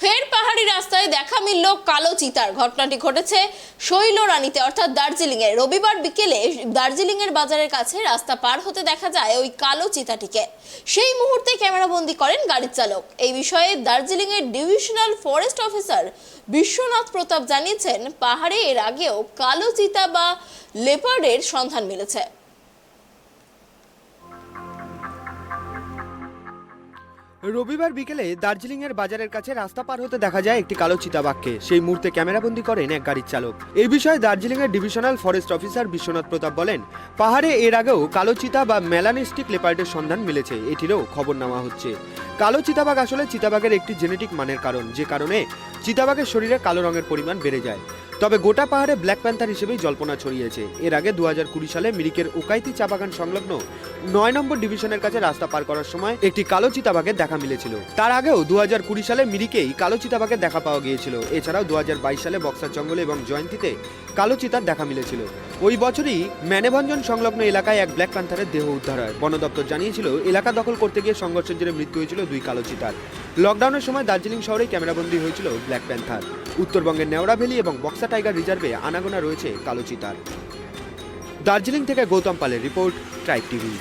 ফের পাহাড়ি রাস্তায় দেখা মিলল কালো চিতার। ঘটনাটি ঘটেছে শৈলরানীতে অর্থাৎ দার্জিলিং এ। রবিবার বিকেলে দার্জিলিং এর বাজারের কাছে রাস্তা পার হতে দেখা যায় ওই কালো চিতাটিকে। সেই মুহূর্তে ক্যামেরাবন্দি করেন গাড়ির চালক। এই বিষয়ে দার্জিলিং এর ডিভিশনাল ফরেস্ট অফিসার বিশ্বনাথ প্রতাপ জানিয়েছেন, পাহাড়ে এর আগেও কালো চিতা বা লেপার্ডের সন্ধান মিলেছে। রবিবার বিকেলে দার্জিলিংয়ের বাজারের কাছে রাস্তা পার হতে দেখা যায় একটি কালো চিতাবাঘকে। সেই মুহূর্তে ক্যামেরাবন্দি করেন এক গাড়ির চালক। এই বিষয়ে দার্জিলিংয়ের ডিভিশনাল ফরেস্ট অফিসার বিশ্বনাথ প্রতাপ বলেন, পাহাড়ে এর আগেও কালো চিতা বা মেলানিস্টিক লেপার্ডের সন্ধান মিলেছে, এটিরও খবর নেওয়া হচ্ছে। কালো চিতাবাঘ আসলে চিতাবাঘের একটি জেনেটিক মানের কারণ, যে কারণে চিতাবাঘের শরীরে কালো রঙের পরিমাণ বেড়ে যায়। তবে গোটা পাহাড়ে ব্ল্যাক প্যান্থার হিসেবেই জল্পনা ছড়িয়েছে। এর আগে 2020 সালে মিরিকের উকাইতি চা বাগান সংলগ্ন 9 নম্বর ডিভিশনের কাছে রাস্তা পার করার সময় একটি কালো চিতাবাঘের দেখা মিলেছিল। তার আগেও 2020 সালে মিরিকেই কালো চিতাবাঘের দেখা পাওয়া গিয়েছিল। এছাড়াও 2022 সালে বক্সার জঙ্গলে এবং জয়ন্তীতে কালো চিতার দেখা মিলেছিল। ওই বছরই ম্যানেভঞ্জন সংলগ্ন এলাকায় এক ব্ল্যাক প্যান্থারের দেহ উদ্ধার হয়। বন দপ্তর জানিয়েছিল, এলাকা দখল করতে গিয়ে সংঘর্ষের জেরে মৃত্যু হয়েছিল 2 কালো চিতার। লকডাউনের সময় দার্জিলিং শহরে ক্যামেরাবন্দি হয়েছিল ব্ল্যাক প্যান্থার। উত্তরবঙ্গের নেওড়া ভ্যালি এবং বক্সা টাইগার রিজার্ভে আনাগোনা রয়েছে কালো চিতার। দার্জিলিং থেকে গৌতম পালের রিপোর্ট, ট্রাইব টিভি।